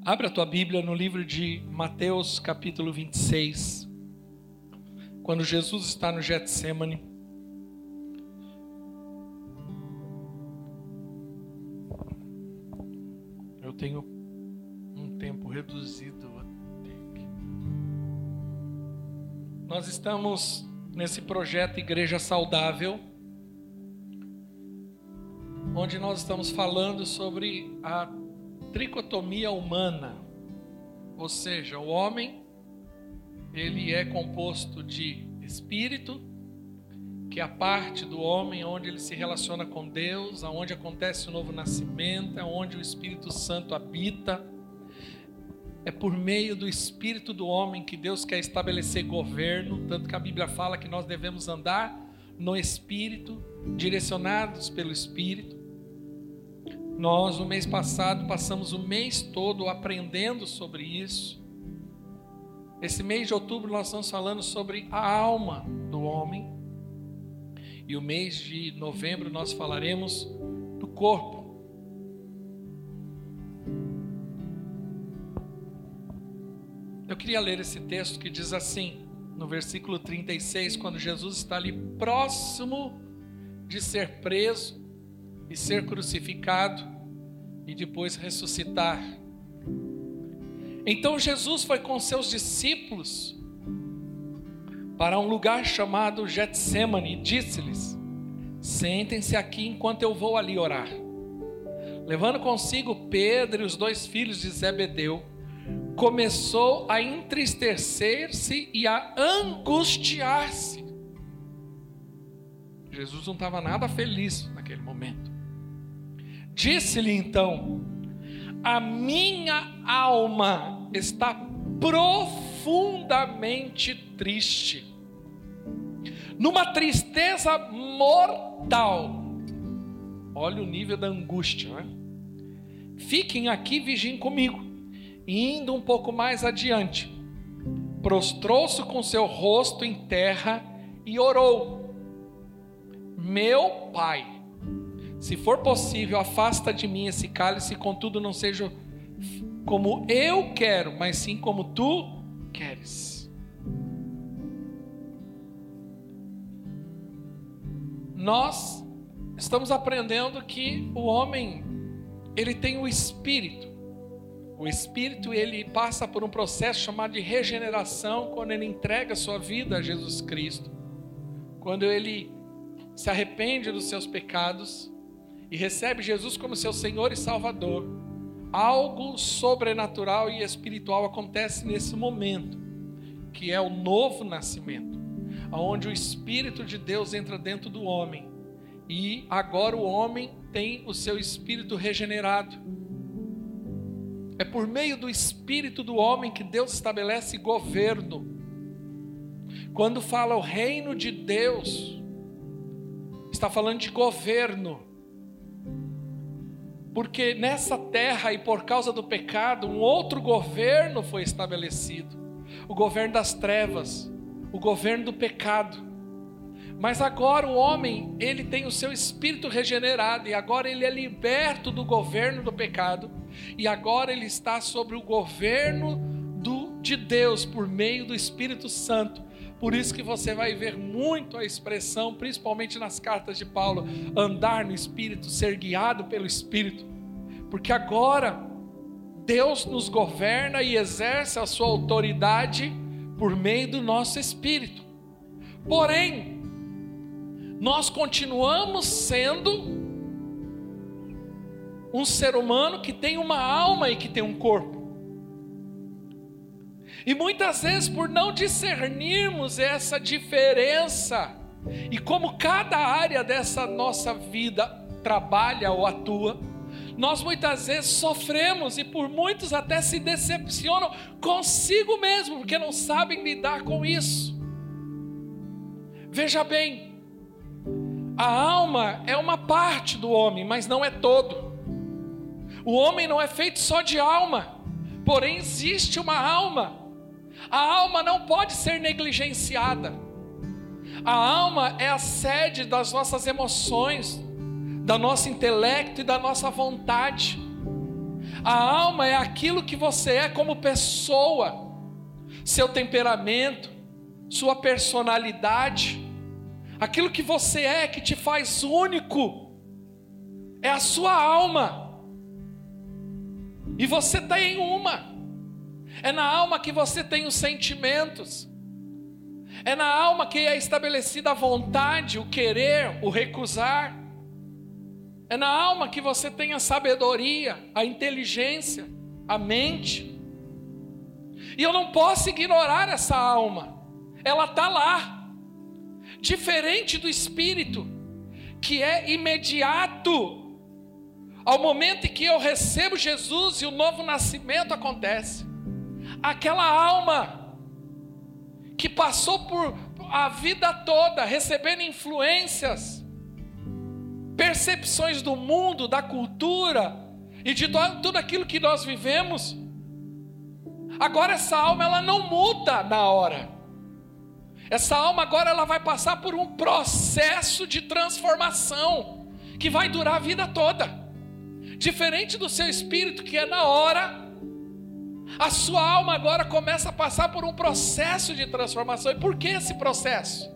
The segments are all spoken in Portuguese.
Abra a tua Bíblia no livro de Mateus, capítulo 26. Quando Jesus está no Getsêmani. Eu tenho um tempo reduzido. Nós estamos nesse projeto Igreja Saudável, onde nós estamos falando sobre a tricotomia humana, ou seja, o homem, ele é composto de espírito, que é a parte do homem onde ele se relaciona com Deus, onde acontece o novo nascimento, onde o Espírito Santo habita. É por meio do espírito do homem que Deus quer estabelecer governo, tanto que a Bíblia fala que nós devemos andar no espírito, direcionados pelo espírito. Nós, no mês passado, passamos o mês todo aprendendo sobre isso. Esse mês de outubro nós estamos falando sobre a alma do homem. E o mês de novembro nós falaremos do corpo. Eu queria ler esse texto que diz assim, no versículo 36, quando Jesus está ali próximo de ser preso e ser crucificado e depois ressuscitar. Então Jesus foi com seus discípulos para um lugar chamado Getsêmani e disse-lhes: sentem-se aqui enquanto eu vou ali orar. Levando consigo Pedro e os dois filhos de Zebedeu, começou a entristecer-se e a angustiar-se. Jesus não estava nada feliz naquele momento. Disse-lhe então: a minha alma está profundamente triste, numa tristeza mortal. Olha o nível da angústia, né? Fiquem aqui e vigiem comigo. E indo um pouco mais adiante, prostrou-se com seu rosto em terra e orou: meu Pai, se for possível, afasta de mim esse cálice, contudo não seja como eu quero, mas sim como tu queres. Nós estamos aprendendo que o homem, ele tem o espírito. O espírito, ele passa por um processo chamado de regeneração quando ele entrega a sua vida a Jesus Cristo. Quando ele se arrepende dos seus pecados e recebe Jesus como seu Senhor e Salvador, algo sobrenatural e espiritual acontece nesse momento, que é o novo nascimento, onde o Espírito de Deus entra dentro do homem, e agora o homem tem o seu espírito regenerado. É por meio do espírito do homem que Deus estabelece governo. Quando fala o reino de Deus, está falando de governo. Porque nessa terra e por causa do pecado, um outro governo foi estabelecido. O governo das trevas, o governo do pecado. Mas agora o homem, ele tem o seu espírito regenerado e agora ele é liberto do governo do pecado. E agora ele está sobre o governo de Deus por meio do Espírito Santo. Por isso que você vai ver muito a expressão, principalmente nas cartas de Paulo, andar no Espírito, ser guiado pelo Espírito. Porque agora Deus nos governa e exerce a sua autoridade por meio do nosso Espírito. Porém, nós continuamos sendo um ser humano que tem uma alma e que tem um corpo. E muitas vezes, por não discernirmos essa diferença, e como cada área dessa nossa vida trabalha ou atua, nós muitas vezes sofremos e por muitos até se decepcionam consigo mesmo, porque não sabem lidar com isso. Veja bem, a alma é uma parte do homem, mas não é todo. O homem não é feito só de alma, porém existe uma alma. A alma não pode ser negligenciada. A alma é a sede das nossas emoções, do nosso intelecto e da nossa vontade. A alma é aquilo que você é como pessoa, seu temperamento, sua personalidade, aquilo que você é que te faz único, é a sua alma. E você tem uma. É na alma que você tem os sentimentos. É na alma que é estabelecida a vontade, o querer, o recusar. É na alma que você tem a sabedoria, a inteligência, a mente. E eu não posso ignorar essa alma. Ela está lá. Diferente do espírito, que é imediato. Ao momento em que eu recebo Jesus e o novo nascimento acontece. Aquela alma que passou por a vida toda recebendo influências, percepções do mundo, da cultura e de tudo aquilo que nós vivemos. Agora essa alma ela não muda na hora. Essa alma agora ela vai passar por um processo de transformação que vai durar a vida toda. Diferente do seu espírito que é na hora, a sua alma agora começa a passar por um processo de transformação. E por que esse processo?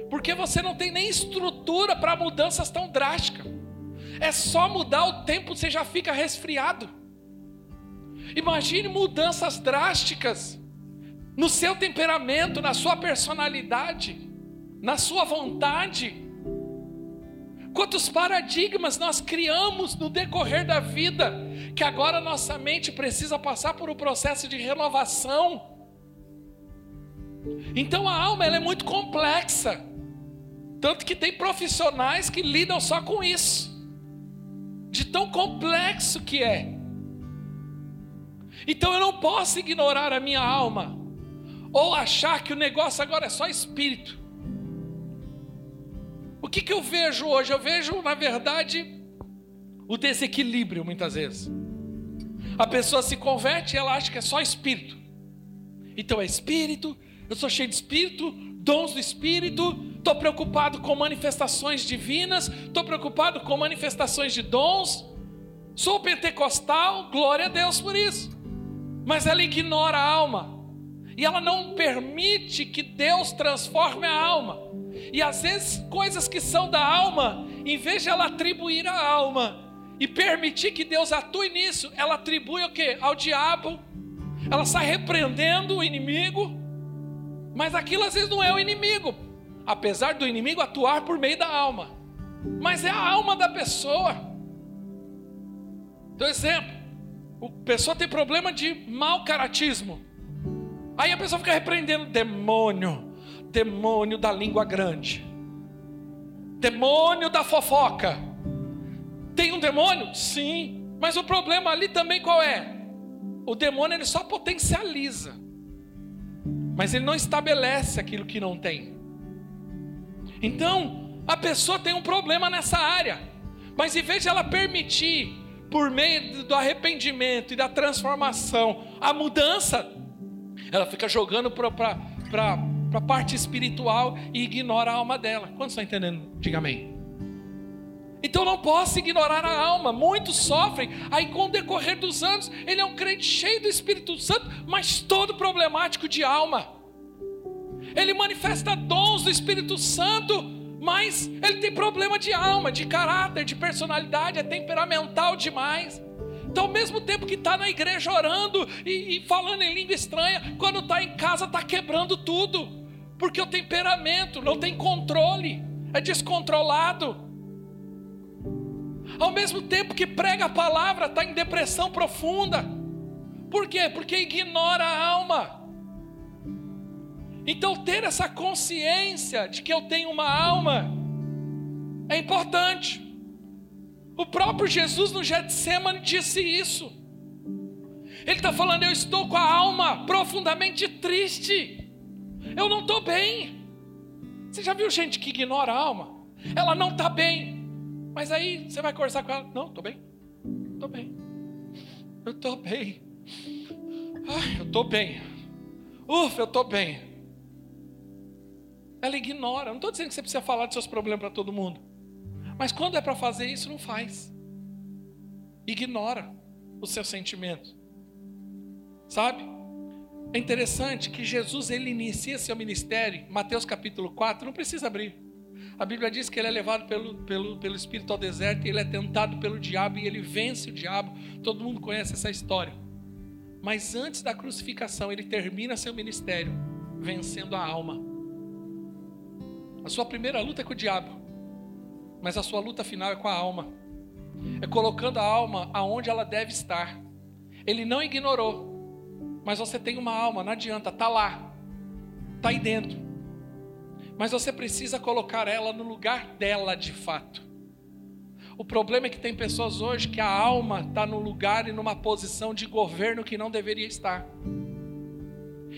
Porque você não tem nem estrutura para mudanças tão drásticas. É só mudar o tempo, você já fica resfriado. Imagine mudanças drásticas no seu temperamento, na sua personalidade, na sua vontade. Quantos paradigmas nós criamos no decorrer da vida, que agora nossa mente precisa passar por um processo de renovação. Então a alma ela é muito complexa, tanto que tem profissionais que lidam só com isso, de tão complexo que é. Então eu não posso ignorar a minha alma, ou achar que o negócio agora é só espírito. O que eu vejo hoje? Eu vejo, na verdade, o desequilíbrio muitas vezes. A pessoa se converte e ela acha que é só espírito. Então é espírito, eu sou cheio de espírito, dons do espírito, estou preocupado com manifestações divinas, estou preocupado com manifestações de dons, sou pentecostal, glória a Deus por isso. Mas ela ignora a alma. E ela não permite que Deus transforme a alma. E às vezes coisas que são da alma, em vez de ela atribuir à alma e permitir que Deus atue nisso, ela atribui o quê? Ao diabo. Ela sai repreendendo o inimigo, mas aquilo às vezes não é o inimigo, apesar do inimigo atuar por meio da alma, mas é a alma da pessoa. Então, exemplo, a pessoa tem problema de mau caratismo, aí a pessoa fica repreendendo: demônio da língua grande, demônio da fofoca. Tem um demônio? Sim, mas o problema ali também qual é? O demônio ele só potencializa, mas ele não estabelece aquilo que não tem. Então a pessoa tem um problema nessa área, mas em vez de ela permitir, por meio do arrependimento e da transformação, a mudança, ela fica jogando para a parte espiritual e ignora a alma dela. Quantos estão entendendo? Diga amém. Então não posso ignorar a alma. Muitos sofrem, aí com o decorrer dos anos ele é um crente cheio do Espírito Santo, mas todo problemático de alma. Ele manifesta dons do Espírito Santo, mas ele tem problema de alma, de caráter, de personalidade, é temperamental demais. Então ao mesmo tempo que está na igreja orando e falando em língua estranha, quando está em casa está quebrando tudo, porque o temperamento não tem controle, é descontrolado. Ao mesmo tempo que prega a palavra, está em depressão profunda. Por quê? Porque ignora a alma. Então ter essa consciência de que eu tenho uma alma é importante. O próprio Jesus no Getsemane disse isso. Ele está falando: eu estou com a alma profundamente triste, eu não estou bem. Você já viu gente que ignora a alma? Ela não está bem, mas aí você vai conversar com ela: não, estou bem, estou bem, eu estou bem, ai, eu estou bem, ufa, eu estou bem. Ela ignora. Não estou dizendo que você precisa falar de seus problemas para todo mundo, mas quando é para fazer isso, não faz. Ignora. o seu sentimento. Sabe? É interessante que Jesus, ele inicia seu ministério, Mateus capítulo 4, não precisa abrir. A Bíblia diz que ele é levado pelo Espírito ao deserto, e ele é tentado pelo diabo, e ele vence o diabo. Todo mundo conhece essa história. Mas antes da crucificação, ele termina seu ministério vencendo a alma. A sua primeira luta é com o diabo, mas a sua luta final é com a alma. É colocando a alma aonde ela deve estar. Ele não ignorou. Mas você tem uma alma, não adianta, está lá, está aí dentro. Mas você precisa colocar ela no lugar dela de fato. O problema é que tem pessoas hoje que a alma está no lugar e numa posição de governo que não deveria estar.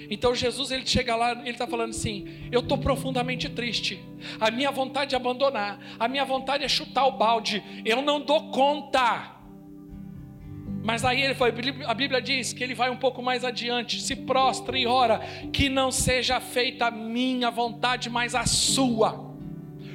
Então Jesus, ele chega lá, ele está falando assim: eu estou profundamente triste, a minha vontade é abandonar, a minha vontade é chutar o balde, eu não dou conta. Mas aí ele foi, a Bíblia diz que ele vai um pouco mais adiante, se prostra e ora, que não seja feita a minha vontade, mas a sua.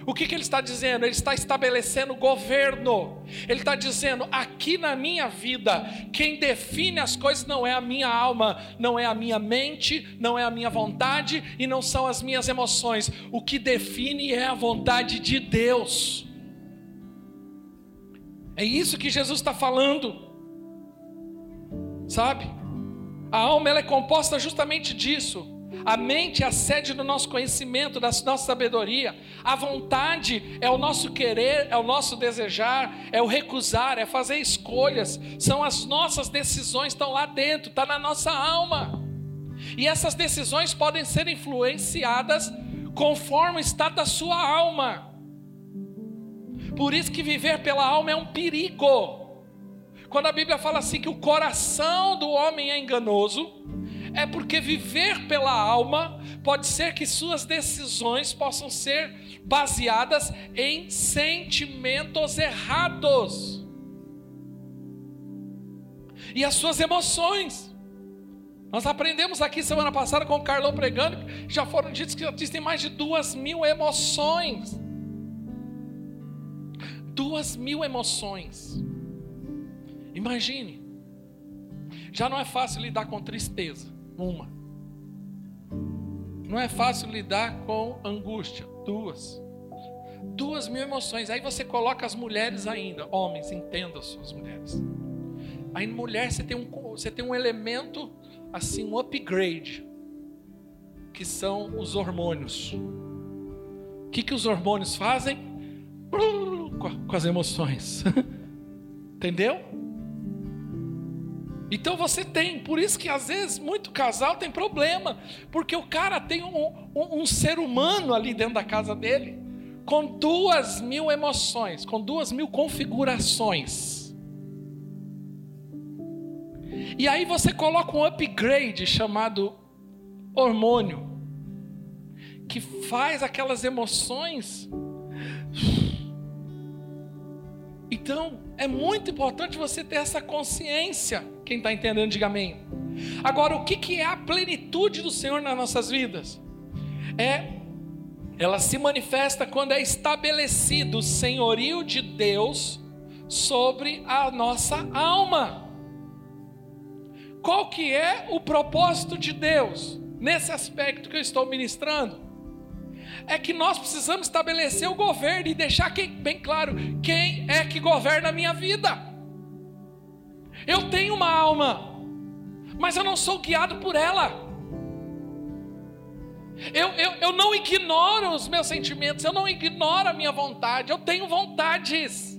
O que ele está dizendo? Ele está estabelecendo governo. Ele está dizendo: aqui na minha vida, quem define as coisas não é a minha alma, não é a minha mente, não é a minha vontade e não são as minhas emoções. O que define é a vontade de Deus. É isso que Jesus está falando. Sabe? A alma, ela é composta justamente disso. A mente é a sede do nosso conhecimento, da nossa sabedoria. A vontade é o nosso querer, é o nosso desejar, é o recusar, é fazer escolhas. São as nossas decisões, estão lá dentro, está na nossa alma. E essas decisões podem ser influenciadas conforme o estado da sua alma. Por isso que viver pela alma é um perigo. Quando a Bíblia fala assim que o coração do homem é enganoso, é porque viver pela alma pode ser que suas decisões possam ser baseadas em sentimentos errados. E as suas emoções. Nós aprendemos aqui semana passada com o Carlão pregando, que já foram ditos que existem mais de 2.000 emoções. 2.000 emoções. Imagine, já não é fácil lidar com tristeza, não é fácil lidar com angústia, 2.000 emoções, aí você coloca as mulheres ainda, homens, entendam as suas mulheres, aí mulher você tem um elemento, assim, um upgrade, que são os hormônios. O que os hormônios fazem? Com as emoções, entendeu? Então você tem, por isso que às vezes muito casal tem problema, porque o cara tem um ser humano ali dentro da casa dele, com 2.000 emoções, com 2.000 configurações. E aí você coloca um upgrade chamado hormônio, que faz aquelas emoções. Então, é muito importante você ter essa consciência. Quem está entendendo, diga amém. Agora, o que é a plenitude do Senhor nas nossas vidas? Ela se manifesta quando é estabelecido o senhorio de Deus sobre a nossa alma. Qual que é o propósito de Deus nesse aspecto que eu estou ministrando? É que nós precisamos estabelecer o governo e deixar bem claro quem é que governa a minha vida. Eu tenho uma alma, mas eu não sou guiado por ela. Eu não ignoro os meus sentimentos, eu não ignoro a minha vontade, eu tenho vontades.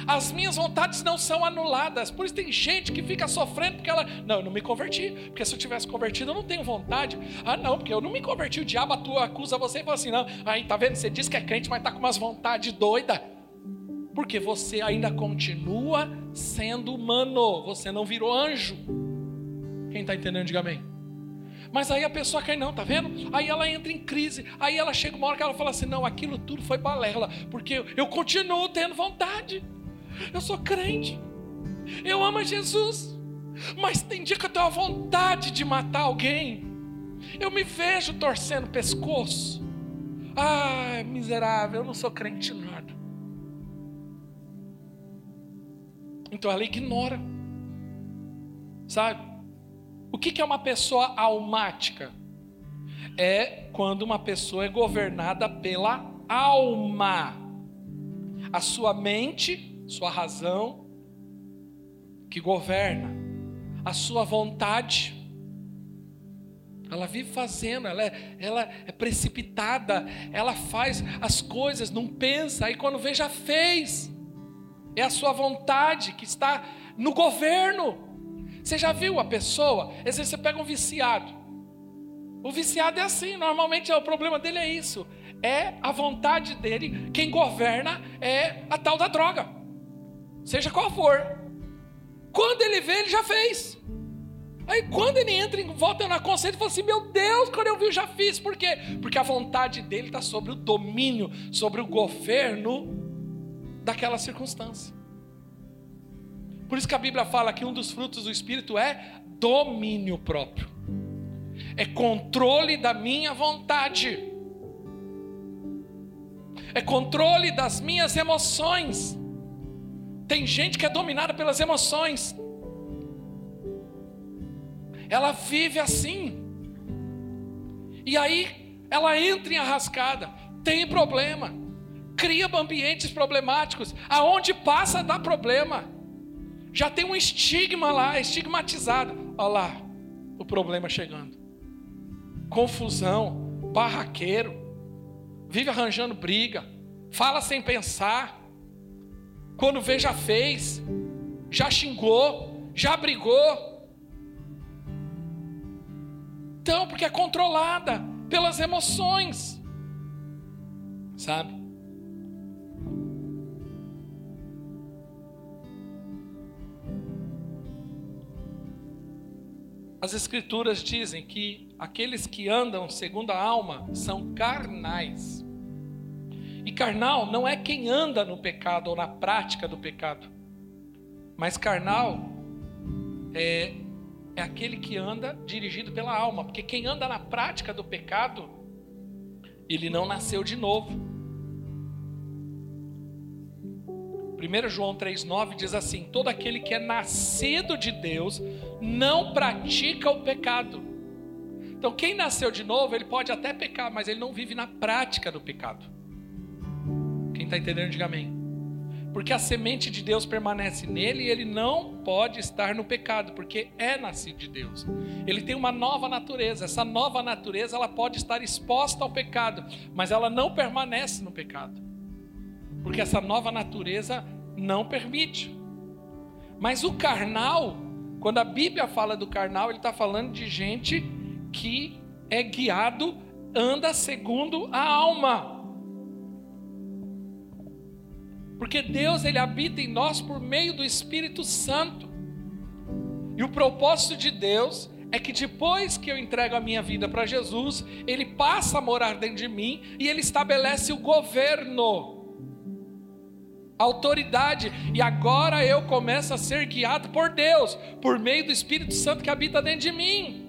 As minhas vontades não são anuladas. Por isso tem gente que fica sofrendo porque ela... Não, eu não me converti, porque se eu tivesse convertido eu não tenho vontade. Ah não, porque eu não me converti, o diabo acusa você e fala assim, não, aí tá vendo, você diz que é crente, mas tá com umas vontades doidas. Porque você ainda continua sendo humano, você não virou anjo. Quem tá entendendo, diga amém. Mas aí a pessoa cai, não, tá vendo? Aí ela entra em crise, aí ela chega uma hora que ela fala assim, não, aquilo tudo foi balela, porque eu continuo tendo vontade. Eu sou crente, eu amo Jesus, mas tem dia que eu tenho a vontade de matar alguém. Eu me vejo torcendo o pescoço. Ah, miserável, eu não sou crente nada. Então ela ignora. Sabe? O que é uma pessoa almática? É quando uma pessoa é governada pela alma. A sua mente, sua razão, que governa. A sua vontade. Ela vive fazendo, ela é precipitada, ela faz as coisas, não pensa, aí quando vê já fez. É a sua vontade que está no governo. Você já viu a pessoa? Às vezes você pega um viciado. O viciado é assim, normalmente o problema dele é isso. É a vontade dele, quem governa é a tal da droga. Seja qual for. Quando ele vê, ele já fez. Aí quando ele entra em volta na consciência, ele fala assim, meu Deus, quando eu vi eu já fiz. Por quê? Porque a vontade dele está sobre o domínio, sobre o governo daquela circunstância. Por isso que a Bíblia fala que um dos frutos do Espírito é domínio próprio. É controle da minha vontade. É controle das minhas emoções. Tem gente que é dominada pelas emoções. Ela vive assim. E aí ela entra em arrascada, tem problema, cria ambientes problemáticos, aonde passa dá problema. Já tem um estigma lá, estigmatizado. Olha lá, o problema chegando. Confusão, barraqueiro, vive arranjando briga, fala sem pensar. Quando vê já fez, já xingou, já brigou. Então, porque é controlada pelas emoções, sabe? As Escrituras dizem que aqueles que andam segundo a alma são carnais. E carnal não é quem anda no pecado ou na prática do pecado, mas carnal é aquele que anda dirigido pela alma, porque quem anda na prática do pecado, ele não nasceu de novo. 1 João 3,9 diz assim, todo aquele que é nascido de Deus não pratica o pecado. Então quem nasceu de novo, ele pode até pecar, mas ele não vive na prática do pecado. Quem está entendendo, diga amém. Porque a semente de Deus permanece nele e ele não pode estar no pecado, porque é nascido de Deus. Ele tem uma nova natureza. Essa nova natureza ela pode estar exposta ao pecado, mas ela não permanece no pecado, porque essa nova natureza não permite. Mas o carnal, quando a Bíblia fala do carnal, ele está falando de gente que é guiado, anda segundo a alma. Porque Deus ele habita em nós por meio do Espírito Santo. E o propósito de Deus é que depois que eu entrego a minha vida para Jesus, Ele passa a morar dentro de mim e Ele estabelece o governo, a autoridade. E agora eu começo a ser guiado por Deus, por meio do Espírito Santo que habita dentro de mim.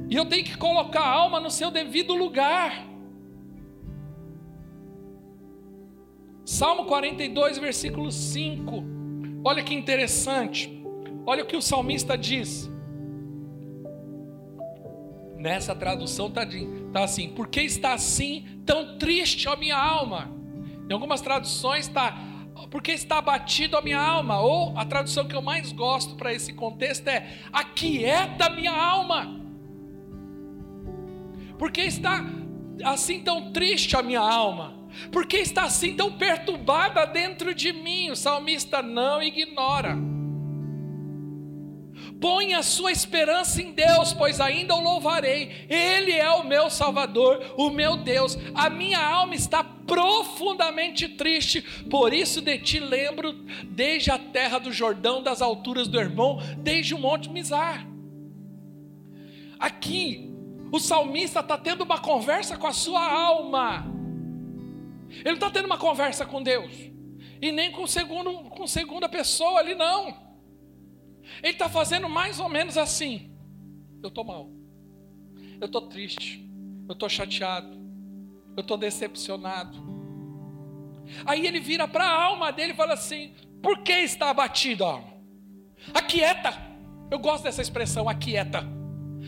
E eu tenho que colocar a alma no seu devido lugar. Salmo 42, versículo 5. Olha que interessante. Olha o que o salmista diz. Nessa tradução está assim: por que está assim tão triste a minha alma? Em algumas traduções está: por que está abatido a minha alma? Ou a tradução que eu mais gosto para esse contexto é: aquieta a minha alma. Por que está assim tão triste a minha alma? Por que está assim tão perturbada dentro de mim? O salmista não ignora. Põe a sua esperança em Deus, pois ainda o louvarei. Ele é o meu Salvador, o meu Deus. A minha alma está profundamente triste, por isso de ti lembro desde a terra do Jordão, das alturas do Hermon, desde o monte Mizar. Aqui, o salmista está tendo uma conversa com a sua alma. Ele não está tendo uma conversa com Deus, e nem com segunda pessoa ali, não. Ele está fazendo mais ou menos assim: eu estou mal, eu estou triste, eu estou chateado, eu estou decepcionado. Aí ele vira para a alma dele e fala assim: por que está abatida, alma? Aquieta. Eu gosto dessa expressão, aquieta.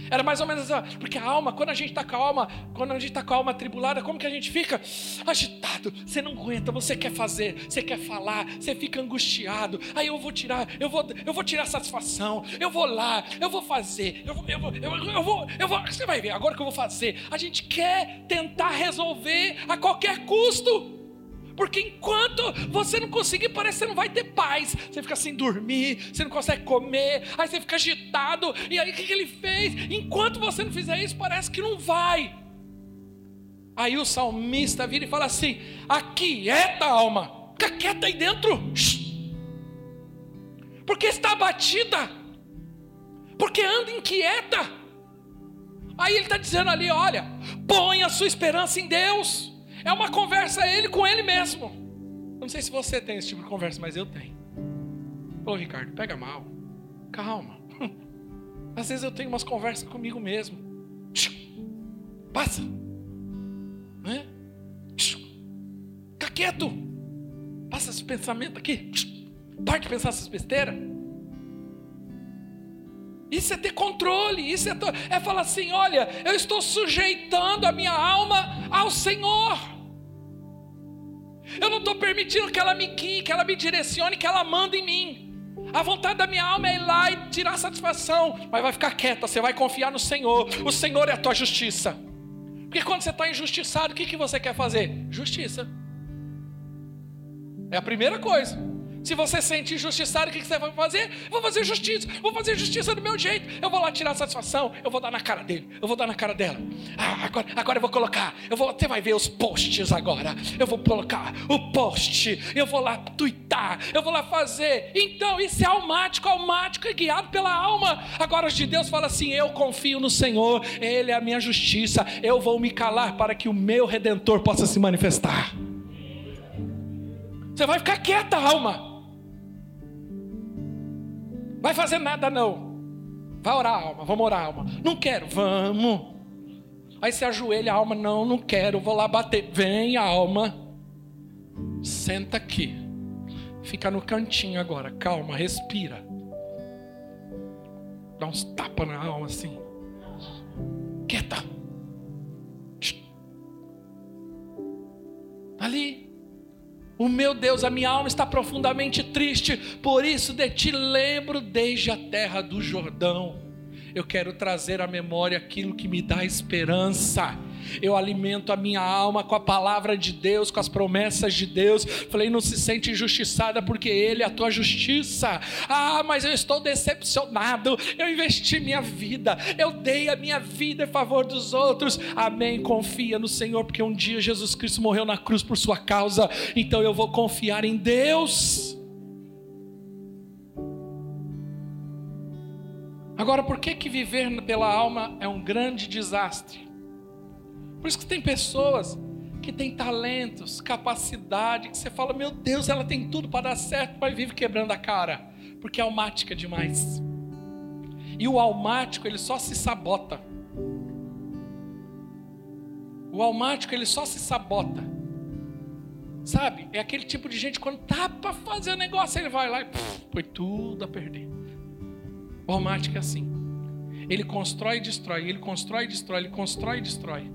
Era mais ou menos assim, porque a alma, quando a gente está com a alma atribulada, como que a gente fica? Agitado, você não aguenta, você quer fazer, você quer falar, você fica angustiado. Aí eu vou tirar satisfação, eu vou lá, eu vou fazer, você vai ver, agora que eu vou fazer. A gente quer tentar resolver a qualquer custo. Porque enquanto você não conseguir, parece que você não vai ter paz. Você fica sem dormir, você não consegue comer, aí você fica agitado. E aí o que ele fez? Enquanto você não fizer isso, parece que não vai. Aí o salmista vira e fala assim: aquieta, alma, fica quieta aí dentro. Porque está abatida, porque anda inquieta. Aí ele está dizendo ali: olha, põe a sua esperança em Deus. É uma conversa ele com ele mesmo. Eu não sei se você tem esse tipo de conversa, mas eu tenho. Ô Ricardo, pega mal. Calma. Às vezes eu tenho umas conversas comigo mesmo. Passa. Né? Fica quieto. Passa esse pensamento aqui. Para de pensar essas besteiras. Isso é ter controle, isso é falar assim: olha, eu estou sujeitando a minha alma ao Senhor. Eu não estou permitindo que ela me guie, que ela me direcione, que ela mande em mim. A vontade da minha alma é ir lá e tirar satisfação, mas vai ficar quieta, você vai confiar no Senhor. O Senhor é a tua justiça. Porque quando você está injustiçado, o que você quer fazer? Justiça. É a primeira coisa. Se você se sente injustiçado, o que você vai fazer? Vou fazer justiça do meu jeito. Eu vou lá tirar satisfação, eu vou dar na cara dele, eu vou dar na cara dela. Agora eu vou colocar, você vai ver os posts agora. Eu vou colocar o post, eu vou lá tuitar, eu vou lá fazer. Então isso é almático é guiado pela alma. Agora os de Deus falam assim: eu confio no Senhor, Ele é a minha justiça, eu vou me calar para que o meu Redentor possa se manifestar. Você vai ficar quieta, alma. Vai fazer nada não. Vai orar, alma, vamos orar, alma. Não quero, vamos. Aí você ajoelha, a alma, não quero, vou lá bater. Vem, alma. Senta aqui. Fica no cantinho agora, calma, respira. Dá uns tapas na alma assim. Quieta. Ali. O meu Deus, a minha alma está profundamente triste, por isso de ti lembro desde a terra do Jordão. Eu quero trazer à memória aquilo que me dá esperança. Eu alimento a minha alma com a palavra de Deus, com as promessas de Deus. Falei: não se sente injustiçada, porque Ele é a tua justiça. Mas eu estou decepcionado. Eu investi minha vida, eu dei a minha vida em favor dos outros. Amém, confia no Senhor, porque um dia Jesus Cristo morreu na cruz por sua causa. Então eu vou confiar em Deus. Agora, por que viver pela alma é um grande desastre? Por isso que tem pessoas que têm talentos, capacidade, que você fala: meu Deus, ela tem tudo para dar certo, mas vive quebrando a cara, porque é almática demais. E o almático, ele só se sabota. O almático, ele só se sabota. Sabe? É aquele tipo de gente, quando tá para fazer o negócio, ele vai lá e põe tudo a perder. O almático é assim. Ele constrói e destrói, ele constrói e destrói, ele constrói e destrói.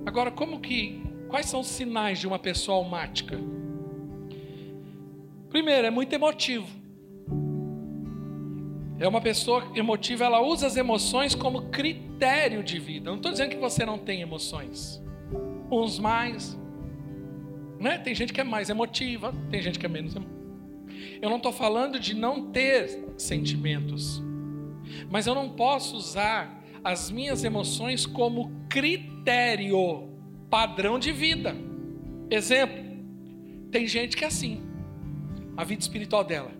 Agora, quais são os sinais de uma pessoa almática? Primeiro, é muito emotivo. É uma pessoa emotiva, ela usa as emoções como critério de vida. Eu não estou dizendo que você não tem emoções. Uns mais, né? Tem gente que é mais emotiva, tem gente que é menos emotiva. Eu não estou falando de não ter sentimentos, mas eu não posso usar as minhas emoções como critério, padrão de vida. Exemplo, tem gente que é assim, a vida espiritual dela.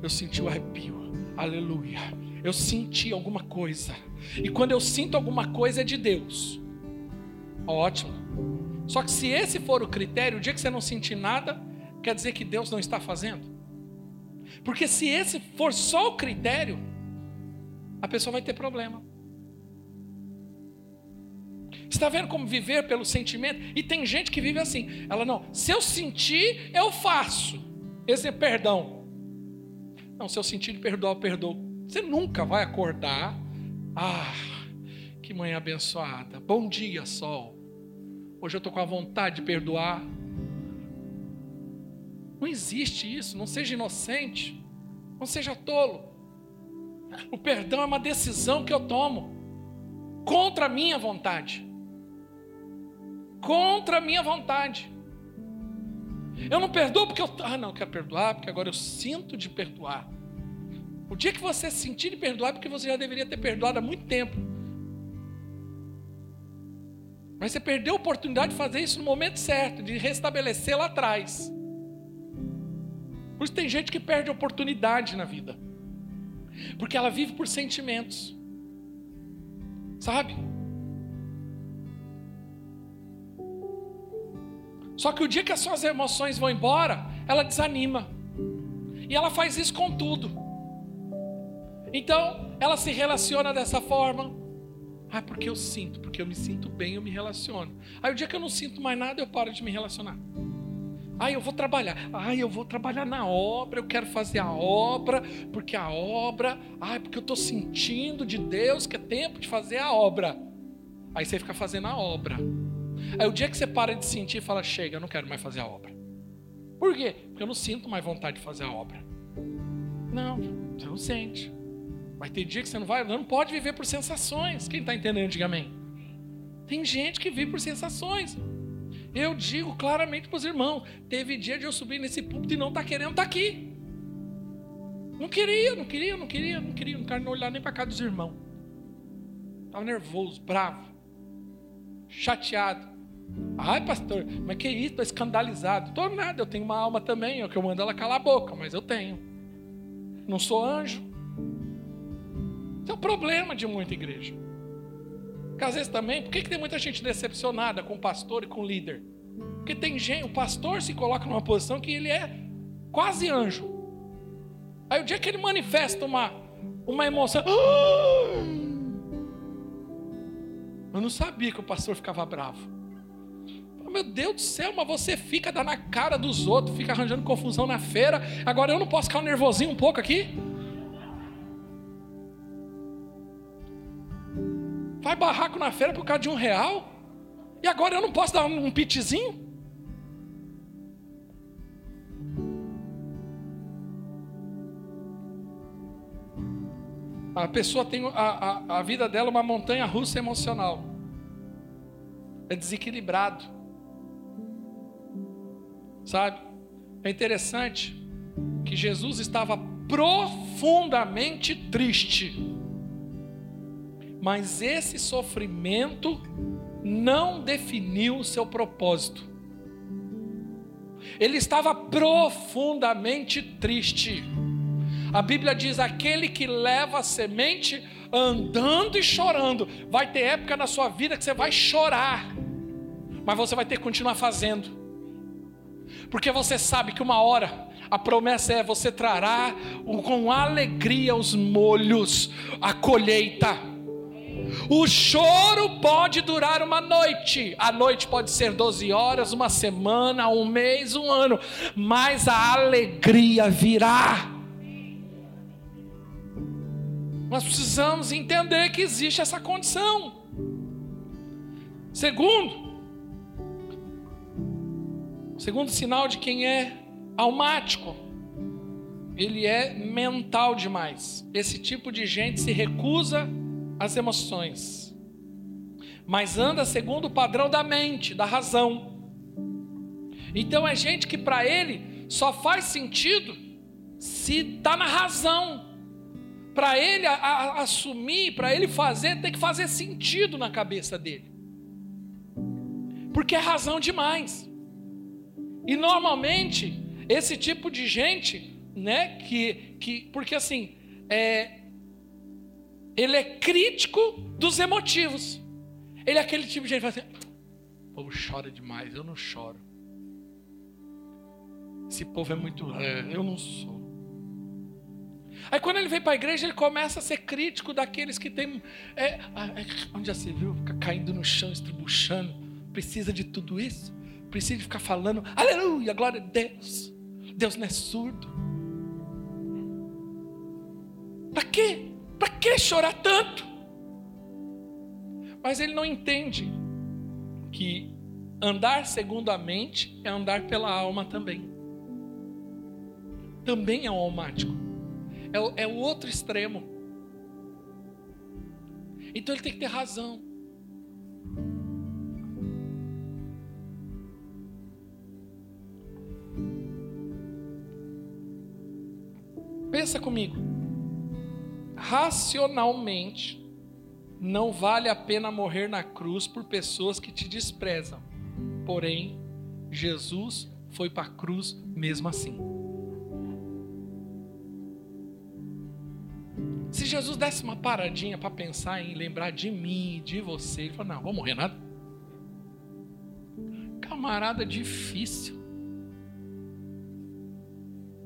Eu senti o arrepio, aleluia. Eu senti alguma coisa, e quando eu sinto alguma coisa é de Deus. Ótimo. Só que se esse for o critério, o dia que você não sentir nada, quer dizer que Deus não está fazendo. Porque se esse for só o critério, a pessoa vai ter problema. Você está vendo como viver pelo sentimento? E tem gente que vive assim. Ela não, se eu sentir, eu faço. Esse é perdão. Não, se eu sentir de perdoar, eu perdoo. Você nunca vai acordar. Ah, que manhã abençoada. Bom dia, sol. Hoje eu estou com a vontade de perdoar. Não existe isso. Não seja inocente. Não seja tolo. O perdão é uma decisão que eu tomo contra a minha vontade. Contra a minha vontade. Eu não perdoo porque eu quero perdoar, porque agora eu sinto de perdoar. O dia que você sentir de perdoar é porque você já deveria ter perdoado há muito tempo. Mas você perdeu a oportunidade de fazer isso no momento certo, de restabelecer lá atrás. Por isso tem gente que perde a oportunidade na vida. Porque ela vive por sentimentos. Sabe? Só que o dia que as suas emoções vão embora, ela desanima. E ela faz isso com tudo. Então, ela se relaciona dessa forma. Porque eu sinto, porque eu me sinto bem, eu me relaciono. Aí o dia que eu não sinto mais nada, eu paro de me relacionar. Eu vou trabalhar. Eu vou trabalhar na obra, eu quero fazer a obra, porque a obra, porque eu estou sentindo de Deus que é tempo de fazer a obra. Aí você fica fazendo a obra. Aí o dia que você para de sentir e fala, chega, eu não quero mais fazer a obra. Por quê? Porque eu não sinto mais vontade de fazer a obra. Não, você não sente. Vai ter dia que você não pode viver por sensações. Quem está entendendo, diga amém. Tem gente que vive por sensações. Eu digo claramente para os irmãos, teve dia de eu subir nesse púlpito e não estar querendo estar aqui. Não queria, não quero olhar nem para a cara dos irmãos. Estava nervoso, bravo, chateado. Pastor, mas que isso? Estou escandalizado. Estou nada, eu tenho uma alma também, é o que eu mando ela calar a boca, mas eu tenho. Não sou anjo. Esse é o problema de muita igreja. Porque às vezes também, por que tem muita gente decepcionada com o pastor e com o líder? Porque tem gente, o pastor se coloca numa posição que ele é quase anjo. Aí o dia que ele manifesta uma emoção, eu não sabia que o pastor ficava bravo. Meu Deus do céu, mas você fica dando na cara dos outros, fica arranjando confusão na feira. Agora eu não posso ficar nervosinho um pouco aqui? Vai barraco na feira por causa de R$1? E agora eu não posso dar um pitizinho? A pessoa tem a vida dela uma montanha russa emocional. É desequilibrado. Sabe? É interessante que Jesus estava profundamente triste. Mas esse sofrimento não definiu o seu propósito. Ele estava profundamente triste. A Bíblia diz, aquele que leva a semente andando e chorando. Vai ter época na sua vida que você vai chorar, mas você vai ter que continuar fazendo. Porque você sabe que uma hora a promessa é, você trará com alegria os molhos, a colheita. O choro pode durar uma noite. A noite pode ser 12 horas, uma semana, um mês, um ano. Mas a alegria virá. Nós precisamos entender que existe essa condição. Segundo sinal de quem é almático, ele é mental demais. Esse tipo de gente se recusa às emoções, mas anda segundo o padrão da mente, da razão. Então é gente que para ele só faz sentido se está na razão. Para ele assumir, para ele fazer, tem que fazer sentido na cabeça dele, porque é razão demais. E normalmente esse tipo de gente, né, porque assim, ele é crítico dos emotivos. Ele é aquele tipo de gente que fala assim, o povo chora demais, eu não choro. Esse povo é muito, eu não sou. Aí quando ele vem para a igreja, ele começa a ser crítico daqueles que tem... onde já se viu? Fica caindo no chão, estribuchando. Precisa de tudo isso? Precisa de ficar falando, aleluia, glória a Deus. Deus não é surdo. Para quê? Para que chorar tanto? Mas ele não entende que andar segundo a mente é andar pela alma também. Também é um almático. É o outro extremo. Então ele tem que ter razão. Pensa comigo. Racionalmente, não vale a pena morrer na cruz por pessoas que te desprezam. Porém, Jesus foi para a cruz mesmo assim. Se Jesus desse uma paradinha para pensar em lembrar de mim, de você, ele falou, não, vou morrer nada. Camarada difícil.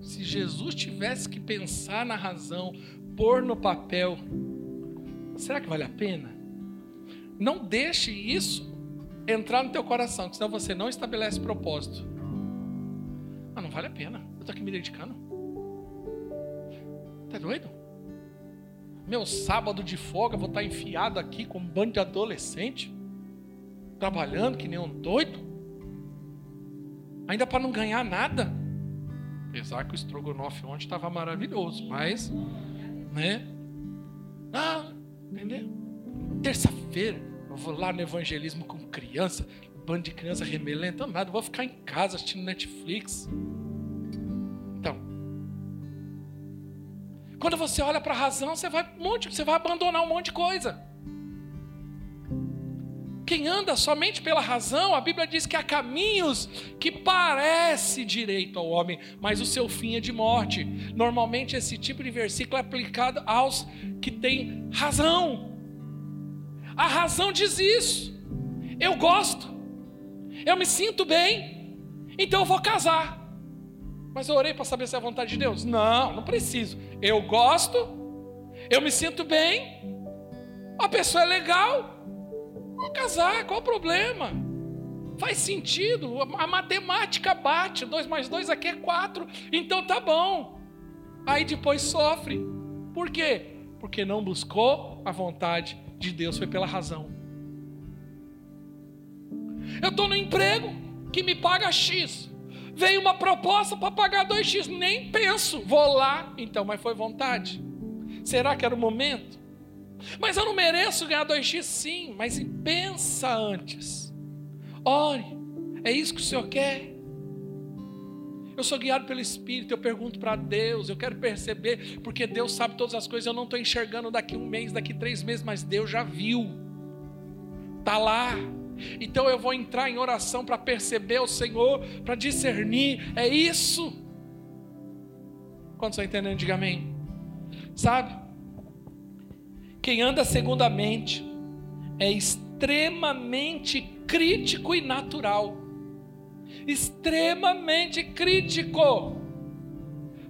Se Jesus tivesse que pensar na razão, pôr no papel, será que vale a pena? Não deixe isso entrar no teu coração, que senão você não estabelece propósito. Não vale a pena, eu estou aqui me dedicando. Tá doido? Meu sábado de folga, vou estar enfiado aqui com um bando de adolescente, trabalhando que nem um doido, ainda para não ganhar nada. Apesar que o estrogonofe ontem estava maravilhoso, mas, né? Entendeu? Terça-feira, eu vou lá no evangelismo com criança, bando de criança remelenta, nada, eu vou ficar em casa assistindo Netflix. Então, quando você olha para a razão, você vai abandonar um monte de coisa. Quem anda somente pela razão, a Bíblia diz que há caminhos que parece direito ao homem, mas o seu fim é de morte. Normalmente esse tipo de versículo é aplicado aos que têm razão. A razão diz isso. Eu gosto, eu me sinto bem, então eu vou casar. Mas eu orei para saber se é a vontade de Deus. Não preciso. Eu gosto, eu me sinto bem, a pessoa é legal, vou casar, qual o problema? Faz sentido, a matemática bate, 2 mais 2 aqui é 4, então tá bom. Aí depois sofre. Por quê? Porque não buscou a vontade de Deus, foi pela razão. Eu estou no emprego que me paga X. Veio uma proposta para pagar 2x, nem penso, vou lá. Então, mas foi vontade? Será que era o momento? Mas eu não mereço ganhar 2x, sim, mas pensa antes. Ore, é isso que o Senhor quer? Eu sou guiado pelo Espírito, eu pergunto para Deus, eu quero perceber, porque Deus sabe todas as coisas, eu não estou enxergando daqui 1 mês, daqui 3 meses, mas Deus já viu, está lá. Então eu vou entrar em oração para perceber o Senhor, para discernir, é isso. Quando você está entendendo, diga amém. Sabe? Quem anda segundo a mente é extremamente crítico e natural. Extremamente crítico.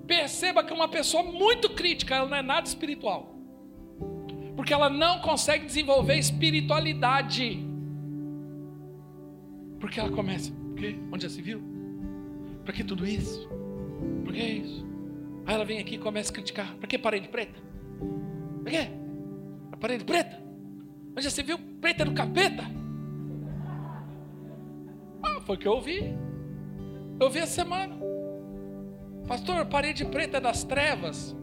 Perceba que uma pessoa muito crítica, ela não é nada espiritual. Porque ela não consegue desenvolver espiritualidade. Porque ela começa, por quê? Onde já se viu? Para que tudo isso? Por que isso? Aí ela vem aqui e começa a criticar. Para que parede preta? Para quê? A parede preta? Onde já se viu? Preta do capeta? Foi o que eu ouvi. Eu ouvi essa semana. Pastor, parede preta é das trevas?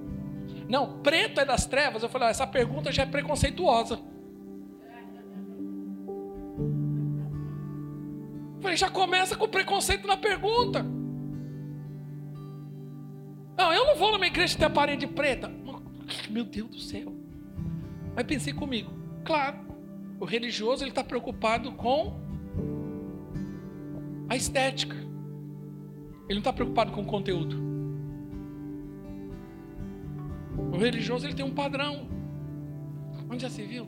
Não, preto é das trevas. Eu falei, essa pergunta já é preconceituosa. Já começa com preconceito na pergunta. Não, eu não vou numa igreja que tem a parede preta. Meu Deus do céu. Aí pensei comigo, claro, o religioso ele está preocupado com a estética. Ele não está preocupado com o conteúdo. O religioso ele tem um padrão. Onde já se viu?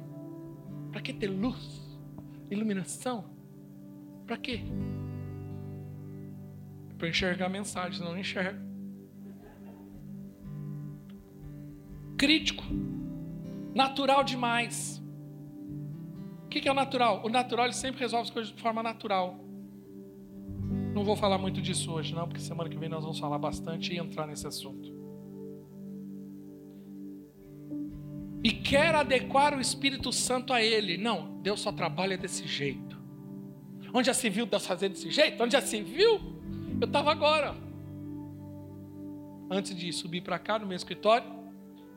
Para que ter luz, iluminação? Para quê? Para enxergar a mensagem, senão não enxerga. crítico, natural demais. O que é o natural? O natural ele sempre resolve as coisas de forma natural. Não vou falar muito disso hoje, não, porque semana que vem nós vamos falar bastante e entrar nesse assunto. E quer adequar o Espírito Santo a ele. Não, Deus só trabalha desse jeito. Onde já se viu Deus fazer desse jeito? Onde já se viu? Eu estava agora. Antes de subir para cá no meu escritório,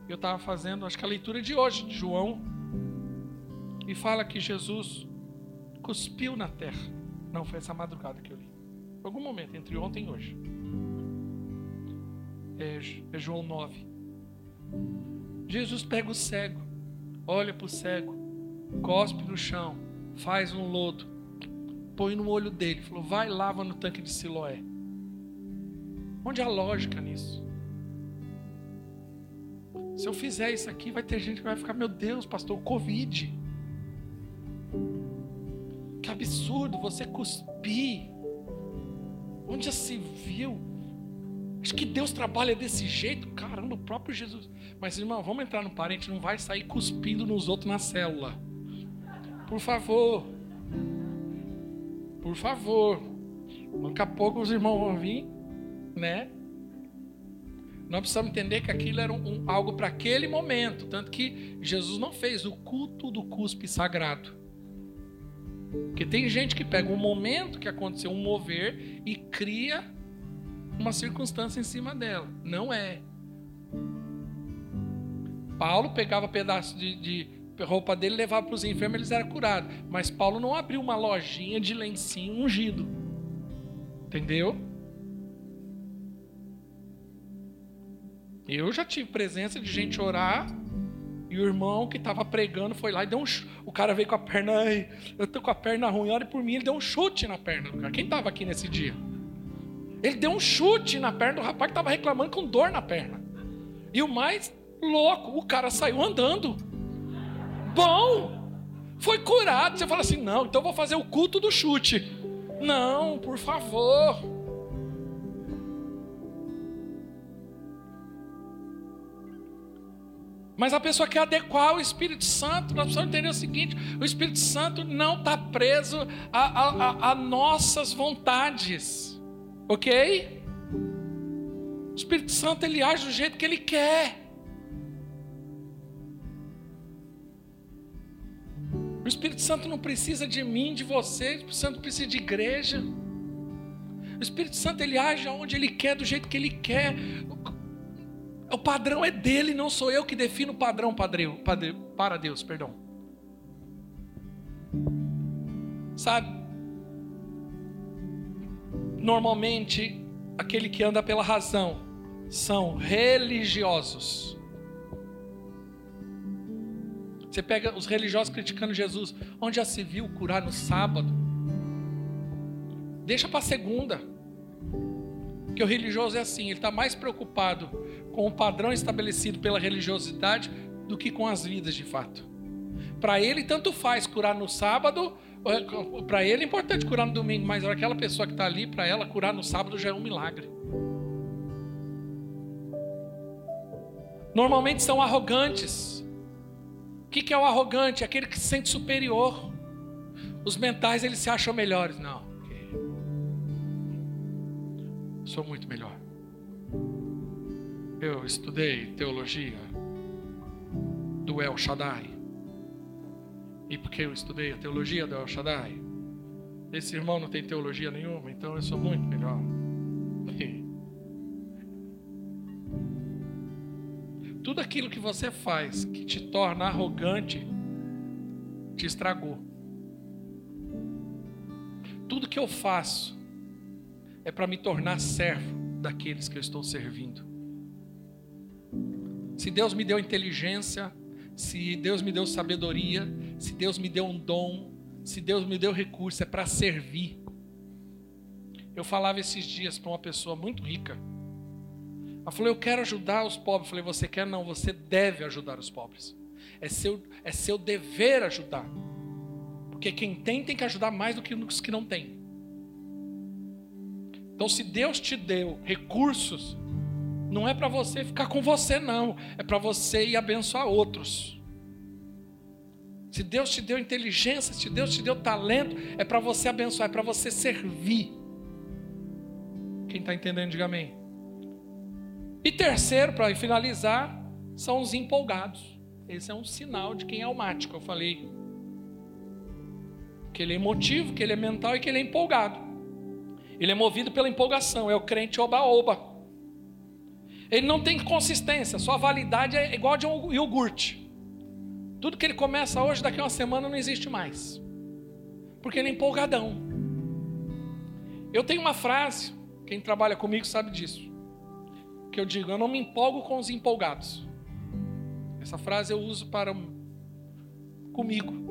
eu estava fazendo, acho que a leitura de hoje, de João. E fala que Jesus cuspiu na terra. Não, foi essa madrugada que eu li. Algum momento, entre ontem e hoje. É João 9. Jesus pega o cego, olha para o cego, cospe no chão, faz um lodo, põe no olho dele, falou, vai e lava no tanque de Siloé. Onde há lógica nisso? Se eu fizer isso aqui, vai ter gente que vai ficar, meu Deus, pastor, o Covid. Que absurdo, você cuspir. Onde já se viu? Acho que Deus trabalha desse jeito. Caramba, o próprio Jesus. Mas, irmão, vamos entrar no parente. Não vai sair cuspindo nos outros na célula. Por favor. Por favor. Daqui a pouco os irmãos vão vir, né? Nós precisamos entender que aquilo era algo para aquele momento. Tanto que Jesus não fez o culto do cuspe sagrado. Porque tem gente que pega um momento que aconteceu um mover e cria uma circunstância em cima dela. Não é. Paulo pegava pedaço de roupa dele e levava para os enfermos, eles eram curados. Mas Paulo não abriu uma lojinha de lencinho ungido. Entendeu? Eu já tive presença de gente orar e o irmão que estava pregando foi lá e deu o cara veio com a perna, ai, eu tô com a perna ruim, ore por mim, ele deu um chute na perna do cara. Quem estava aqui nesse dia? Ele deu um chute na perna do rapaz que estava reclamando com dor na perna. E o mais louco, o cara saiu andando. Bom, foi curado. Você fala assim, não, então eu vou fazer o culto do chute. Não, por favor. Mas a pessoa quer adequar o Espírito Santo. Nós precisamos entender o seguinte: o Espírito Santo não está preso a nossas vontades. Ok? O Espírito Santo ele age do jeito que ele quer. O Espírito Santo não precisa de mim, de você. O Espírito Santo precisa de igreja. O Espírito Santo ele age onde ele quer, do jeito que ele quer. O padrão é dele, não sou eu que defino o padrão para Deus, perdão. Sabe? Normalmente, aquele que anda pela razão são religiosos. Você pega os religiosos criticando Jesus. Onde já se viu curar no sábado? Deixa para segunda. Porque o religioso é assim, ele está mais preocupado com o padrão estabelecido pela religiosidade do que com as vidas de fato. Para ele, tanto faz curar no sábado, para ele é importante curar no domingo, mas aquela pessoa que está ali, para ela, curar no sábado já é um milagre. Normalmente são arrogantes. O que é o arrogante? É aquele que se sente superior. Os mentais, eles se acham melhores. Não, sou muito melhor. Eu estudei teologia do El Shaddai. E porque eu estudei a teologia do El Shaddai, esse irmão não tem teologia nenhuma, então eu sou muito melhor. Tudo aquilo que você faz que te torna arrogante, te estragou. Tudo que eu faço é para me tornar servo daqueles que eu estou servindo. Se Deus me deu inteligência, se Deus me deu sabedoria, se Deus me deu um dom, se Deus me deu recurso, é para servir. Eu falava esses dias para uma pessoa muito rica. Ela falou, eu quero ajudar os pobres. Eu falei, você quer? Não, você deve ajudar os pobres. É seu dever ajudar. Porque quem tem que ajudar mais do que os que não têm. Então, se Deus te deu recursos, não é para você ficar com você, não. É para você ir abençoar outros. Se Deus te deu inteligência, se Deus te deu talento, é para você abençoar, é para você servir. Quem está entendendo, diga amém. E terceiro, para finalizar, são os empolgados. Esse é um sinal de quem é almático. Eu falei que ele é emotivo, que ele é mental e que ele é empolgado. Ele é movido pela empolgação, é o crente oba-oba. Ele não tem consistência, sua validade é igual a de um iogurte. Tudo que ele começa hoje, daqui a uma semana não existe mais. Porque ele é empolgadão. Eu tenho uma frase, quem trabalha comigo sabe disso, que eu digo, eu não me empolgo com os empolgados. Essa frase eu uso para comigo.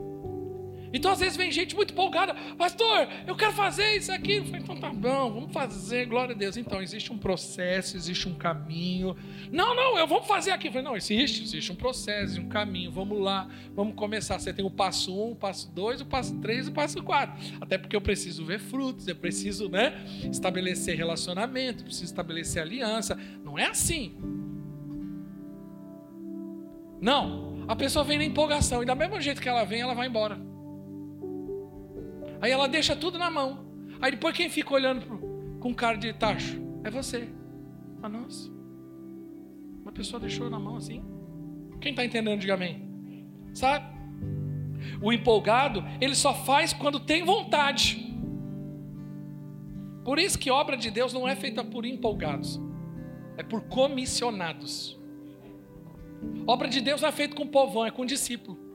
Então às vezes vem gente muito empolgada, pastor, eu quero fazer isso aqui. Eu falei, então tá bom, vamos fazer, glória a Deus. Então existe um processo, existe um caminho. Não, vamos fazer aqui. Eu falei, não, existe um processo, um caminho, vamos lá, vamos começar. Você tem o passo 1, o passo 2, o passo 3 e o passo 4. Até porque eu preciso ver frutos, eu preciso, estabelecer relacionamento, preciso estabelecer aliança. Não é assim. Não, a pessoa vem na empolgação e da mesma jeito que ela vem, ela vai embora. Aí ela deixa tudo na mão. Aí depois quem fica olhando com cara de tacho? É você. Ah, nossa. Uma pessoa deixou na mão assim. Quem está entendendo, diga amém. Sabe? O empolgado, ele só faz quando tem vontade. Por isso que obra de Deus não é feita por empolgados. É por comissionados. Obra de Deus não é feita com povão, é com discípulo.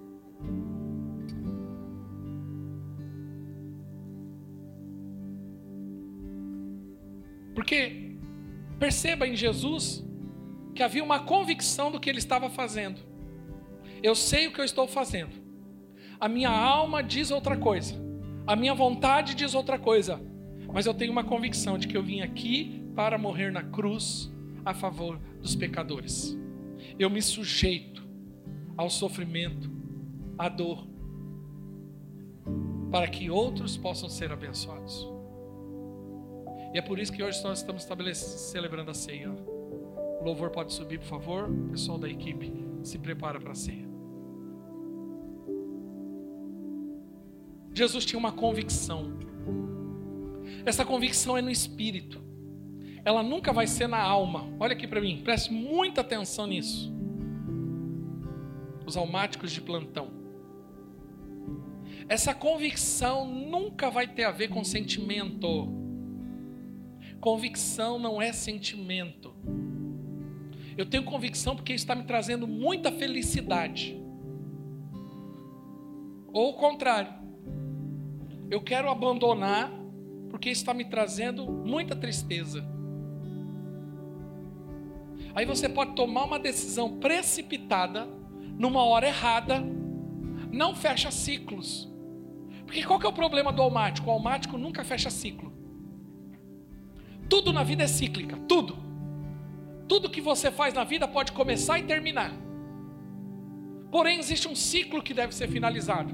Porque perceba em Jesus que havia uma convicção do que ele estava fazendo. Eu sei o que eu estou fazendo. A minha alma diz outra coisa. A minha vontade diz outra coisa. Mas eu tenho uma convicção de que eu vim aqui para morrer na cruz a favor dos pecadores. Eu me sujeito ao sofrimento, à dor, para que outros possam ser abençoados. E é por isso que hoje nós estamos celebrando a ceia. O louvor pode subir, por favor. O pessoal da equipe se prepara para a ceia. Jesus tinha uma convicção. Essa convicção é no espírito. Ela nunca vai ser na alma. Olha aqui para mim, preste muita atenção nisso. Os almáticos de plantão. Essa convicção nunca vai ter a ver com sentimento. Convicção não é sentimento. Eu tenho convicção porque isso está me trazendo muita felicidade. Ou o contrário. Eu quero abandonar porque isso está me trazendo muita tristeza. Aí você pode tomar uma decisão precipitada, numa hora errada, não fecha ciclos. Porque qual que é o problema do almático? O almático nunca fecha ciclo. Tudo na vida é cíclica, tudo. Tudo que você faz na vida pode começar e terminar. Porém, existe um ciclo que deve ser finalizado.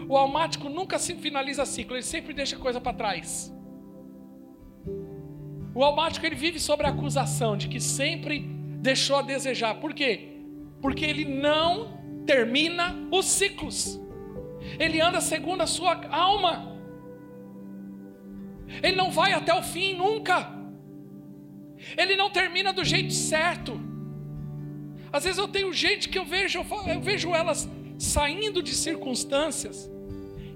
O almático nunca se finaliza ciclo, ele sempre deixa coisa para trás. O almático, ele vive sobre a acusação de que sempre deixou a desejar. Por quê? Porque ele não termina os ciclos. Ele anda segundo a sua alma. Ele não vai até o fim nunca. Ele não termina do jeito certo. Às vezes eu tenho gente que eu vejo elas saindo de circunstâncias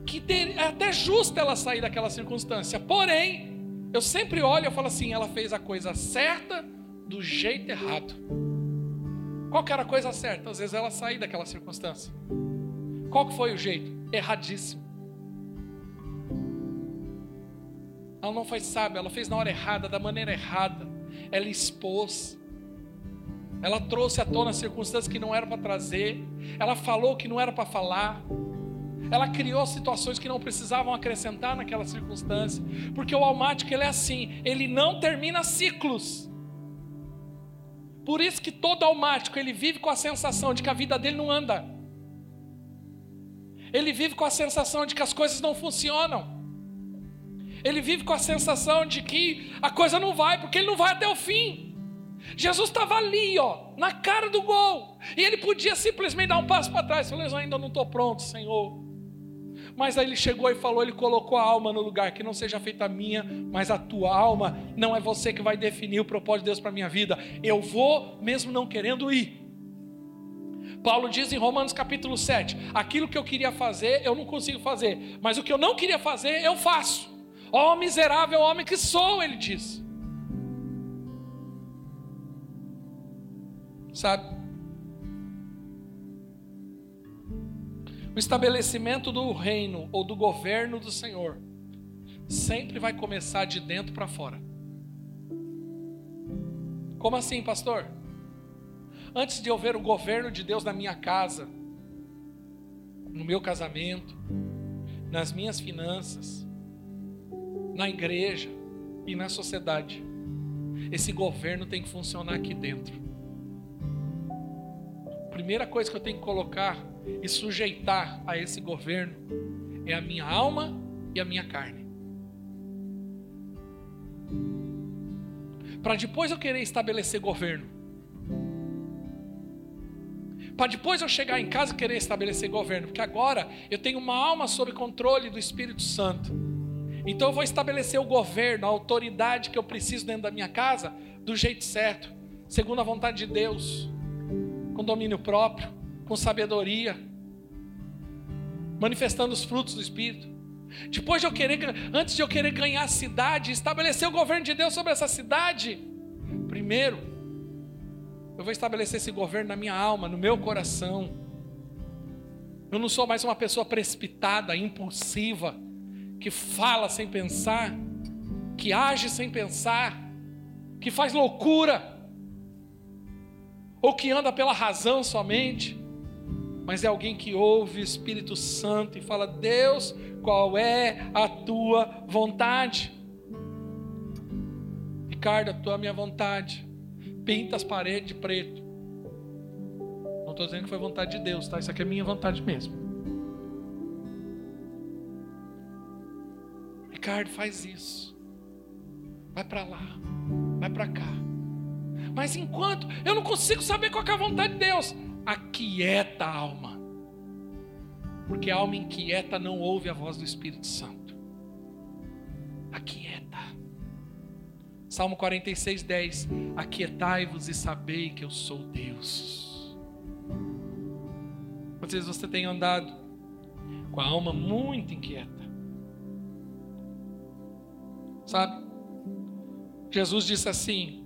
que é até justo ela sair daquela circunstância. Porém, eu sempre olho e falo assim, ela fez a coisa certa do jeito errado. Qual que era a coisa certa? Às vezes ela sair daquela circunstância. Qual que foi o jeito? Erradíssimo. Ela não foi sábia, ela fez na hora errada, da maneira errada. Ela expôs. Ela trouxe à tona circunstâncias que não era para trazer. Ela falou o que não era para falar. Ela criou situações que não precisavam acrescentar naquela circunstância. Porque o almático, ele é assim, ele não termina ciclos. Por isso que todo almático, ele vive com a sensação de que a vida dele não anda. Ele vive com a sensação de que as coisas não funcionam. Ele vive com a sensação de que a coisa não vai, porque ele não vai até o fim. Jesus estava ali, na cara do gol. E ele podia simplesmente dar um passo para trás. Falei, eu ainda não estou pronto, Senhor. Mas aí ele chegou e falou, ele colocou a alma no lugar, que não seja feita a minha, mas a tua alma. Não é você que vai definir o propósito de Deus para a minha vida. Eu vou mesmo não querendo ir. Paulo diz em Romanos capítulo 7, aquilo que eu queria fazer, eu não consigo fazer. Mas o que eu não queria fazer, eu faço. Ó miserável homem que sou, ele diz. Sabe? O estabelecimento do reino ou do governo do Senhor sempre vai começar de dentro para fora. Como assim, pastor? Antes de eu ver o governo de Deus na minha casa, no meu casamento, nas minhas finanças, na igreja e na sociedade, esse governo tem que funcionar aqui dentro. A primeira coisa que eu tenho que colocar e sujeitar a esse governo é a minha alma e a minha carne. Para depois eu querer estabelecer governo. Para depois eu chegar em casa e querer estabelecer governo. Porque agora eu tenho uma alma sob controle do Espírito Santo. Então eu vou estabelecer o governo, a autoridade que eu preciso dentro da minha casa, do jeito certo, segundo a vontade de Deus, com domínio próprio, com sabedoria, manifestando os frutos do Espírito. Depois de eu querer, antes de eu querer ganhar a cidade, estabelecer o governo de Deus sobre essa cidade, primeiro, eu vou estabelecer esse governo na minha alma, no meu coração. Eu não sou mais uma pessoa precipitada, impulsiva, que fala sem pensar, que age sem pensar, que faz loucura, ou que anda pela razão somente, mas é alguém que ouve o Espírito Santo e fala: Deus, qual é a tua vontade? Ricardo, a tua é a minha vontade. Pinta as paredes de preto. Não estou dizendo que foi vontade de Deus, tá? Isso aqui é minha vontade mesmo. Ricardo, faz isso. Vai para lá, vai para cá. Mas enquanto eu não consigo saber qual é a vontade de Deus, aquieta a alma. Porque a alma inquieta não ouve a voz do Espírito Santo. Aquieta. Salmo 46, 10. Aquietai-vos e sabei que eu sou Deus. Às vezes você tem andado com a alma muito inquieta. Sabe? Jesus disse assim: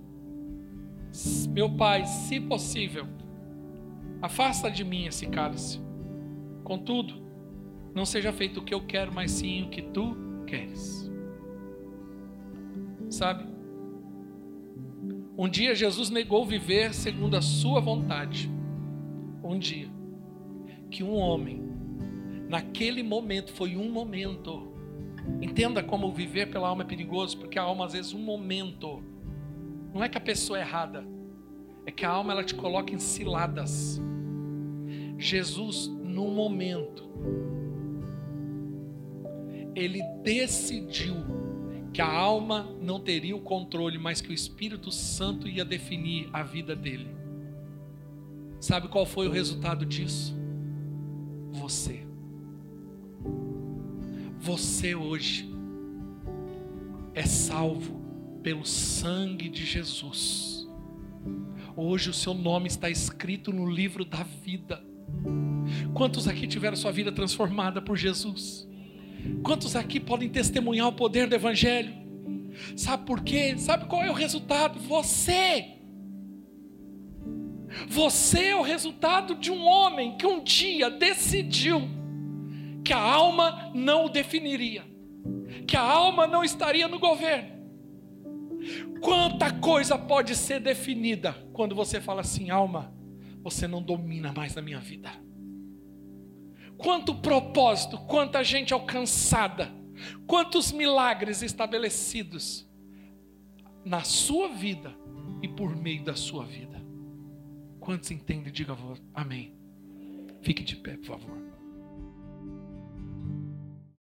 meu Pai, se possível, afasta de mim esse cálice. Contudo, não seja feito o que eu quero, mas sim o que tu queres. Sabe? Um dia Jesus negou viver segundo a sua vontade. Um dia. Que um homem, naquele momento, foi um momento. Entenda como viver pela alma é perigoso, porque a alma às vezes um momento. Não é que a pessoa é errada, é que a alma ela te coloca em ciladas. Jesus, num momento, ele decidiu que a alma não teria o controle, mas que o Espírito Santo ia definir a vida dele. Sabe qual foi o resultado disso? Você. Você hoje é salvo pelo sangue de Jesus. Hoje o seu nome está escrito no livro da vida. Quantos aqui tiveram sua vida transformada por Jesus? Quantos aqui podem testemunhar o poder do Evangelho? Sabe por quê? Sabe qual é o resultado? Você é o resultado de um homem que um dia decidiu que a alma não o definiria, que a alma não estaria no governo. Quanta coisa pode ser definida quando você fala assim: alma, você não domina mais na minha vida. Quanto propósito, quanta gente alcançada, quantos milagres estabelecidos na sua vida e por meio da sua vida. Quantos entendem? Diga amém. Fique de pé, por favor.